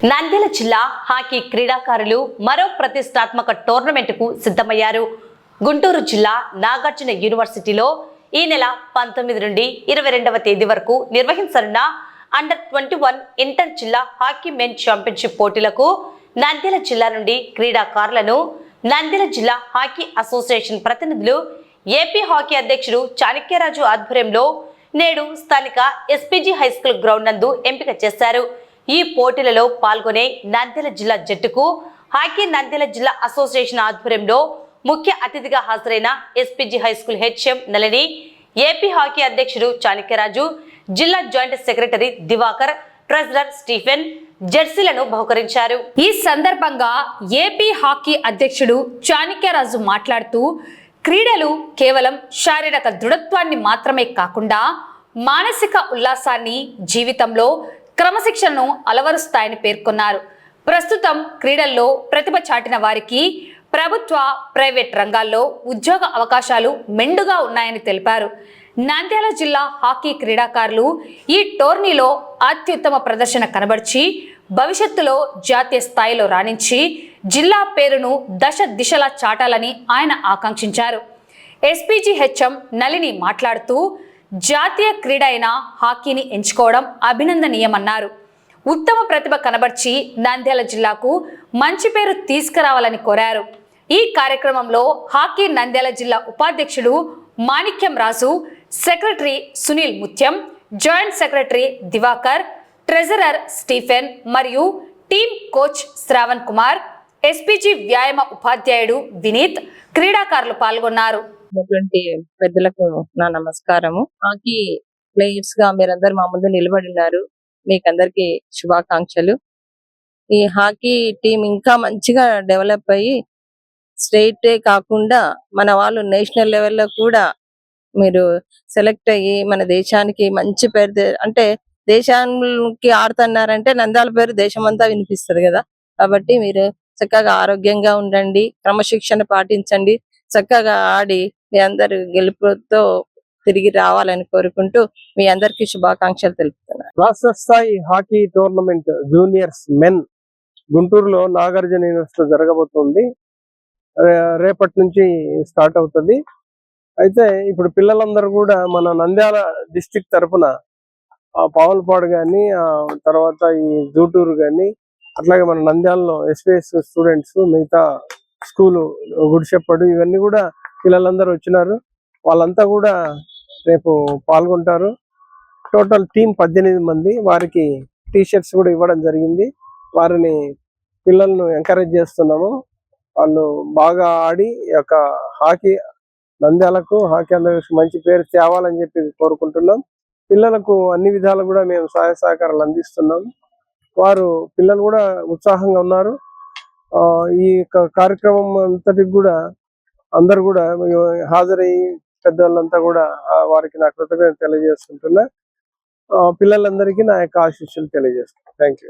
నంద్యాల జిల్లా హాకీ క్రీడాకారులు మరో ప్రతిష్టాత్మక టోర్నమెంటుకు సిద్ధమయ్యారు. గుంటూరు జిల్లా నాగార్జున యూనివర్సిటీలో ఈ నెల 19 నుండి 22వ తేదీ వరకు నిర్వహించనున్న అండర్-21 ఇంటర్ జిల్లా హాకీ మెన్ ఛాంపియన్షిప్ పోటీలకు నంద్యాల జిల్లా నుండి క్రీడాకారులను నంద్యాల జిల్లా హాకీ అసోసియేషన్ ప్రతినిధులు ఏపీ హాకీ అధ్యక్షుడు చాణక్యరాజు ఆధ్వర్యంలో నేడు స్థానిక ఎస్పీజీ హైస్కూల్ గ్రౌండ్ నందు ఎంపిక చేశారు. ఈ పోటీలలో పాల్గొనే నంద్యాల జిల్లా జట్టుకు హాకీ నంద్యాల జిల్లా అసోసియేషన్ ఆధ్వర్యంలో ముఖ్య అతిథిగా హాజరైన SPG high school HM Nalini, AP hockey అధ్యక్షుడు చాణక్యరాజు, జిల్లా joint secretary Divakar, treasurer Stephen జెర్సీలను బహుకరించారు. ఈ సందర్భంగా ఏపీ హాకీ అధ్యక్షుడు చాణక్యరాజు మాట్లాడుతూ క్రీడలు కేవలం శారీరక దృఢత్వాన్ని మాత్రమే కాకుండా మానసిక ఉల్లాసాన్ని, జీవితంలో క్రమశిక్షణను అలవరుస్తాయని పేర్కొన్నారు. ప్రస్తుతం క్రీడల్లో ప్రతిభ చాటిన వారికి ప్రభుత్వ, ప్రైవేట్ రంగాల్లో ఉద్యోగ అవకాశాలు మెండుగా ఉన్నాయని తెలిపారు. నంద్యాల జిల్లా హాకీ క్రీడాకారులు ఈ టోర్నీలో అత్యుత్తమ ప్రదర్శన కనబర్చి భవిష్యత్తులో జాతీయ స్థాయిలో రాణించి జిల్లా పేరును దశ దిశలా చాటాలని ఆయన ఆకాంక్షించారు. ఎస్పీజీ హెచ్ఎం నళిని మాట్లాడుతూ జాతీయ క్రీడ అయిన హాకీని ఎంచుకోవడం అభినందనీయమన్నారు. ఉత్తమ ప్రతిభ కనబర్చి నంద్యాల జిల్లాకు మంచి పేరు తీసుకురావాలని కోరారు. ఈ కార్యక్రమంలో హాకీ నంద్యాల జిల్లా ఉపాధ్యక్షుడు మాణిక్యం రాజు, secretary Sunil Muthyam, joint secretary Divakar, treasurer Stephen మరియు team coach Shravan Kumar, SPG వ్యాయామ ఉపాధ్యాయుడు వినీత్, క్రీడాకారులు పాల్గొన్నారు. పెద్దలకు నా నమస్కారము. హాకీ ప్లేయర్స్ గా మీరందరూ మా ముందు నిలబడినారు. మీకందరికి శుభాకాంక్షలు. ఈ హాకీ టీం ఇంకా మంచిగా డెవలప్ అయ్యి స్టేటే కాకుండా మన వాళ్ళు నేషనల్ లెవెల్లో కూడా మీరు సెలెక్ట్ అయ్యి మన దేశానికి మంచి పేరు, అంటే దేశానికి ఆడుతున్నారంటే నంద్యాల పేరు దేశమంతా వినిపిస్తుంది కదా. కాబట్టి మీరు చక్కగా ఆరోగ్యంగా ఉండండి, క్రమశిక్షణ పాటించండి, చక్కగా ఆడి మీ అందరు గెలుపుతో తిరిగి రావాలని కోరుకుంటూ మీ అందరికి శుభాకాంక్షలు తెలుపుతున్నాను. రాష్ట్ర స్థాయి హాకీ టోర్నమెంట్ జూనియర్స్ మెన్ గుంటూరులో నాగార్జున యూనివర్సిటీలో జరగబోతుంది. రేపటి నుంచి స్టార్ట్ అవుతుంది. అయితే ఇప్పుడు పిల్లలందరూ కూడా మన నంద్యాల డిస్ట్రిక్ట్ తరఫున పావులపాడు కానీ, తర్వాత ఈ జూటూరు కానీ, అట్లాగే మన నంద్యాలలో ఎస్పీఎస్ స్టూడెంట్స్, మిగతా స్కూలు గుడిచెప్పడు ఇవన్నీ కూడా పిల్లలందరూ వచ్చినారు. వాళ్ళంతా కూడా రేపు పాల్గొంటారు. టోటల్ టీం 18 మంది. వారికి టీషర్ట్స్ కూడా ఇవ్వడం జరిగింది. వారిని పిల్లలను ఎంకరేజ్ చేస్తున్నాము. వాళ్ళు బాగా ఆడి యొక్క హాకీ నంద్యాలకు, హాకీ అందరికి మంచి పేరు తేవాలని చెప్పి కోరుకుంటున్నాం. పిల్లలకు అన్ని విధాలు కూడా మేము సహాయ సహకారాలు అందిస్తున్నాం. వారు పిల్లలు కూడా ఉత్సాహంగా ఉన్నారు. ఈ కార్యక్రమం అంతటికి కూడా అందరు కూడా హాజరయ్యి పెద్దవాళ్ళంతా కూడా వారికి నా కృతజ్ఞతలు తెలియజేసుకుంటున్నా. పిల్లలందరికీ నా యొక్క ఆశీస్సులు తెలియజేస్తున్నాను. Thank you.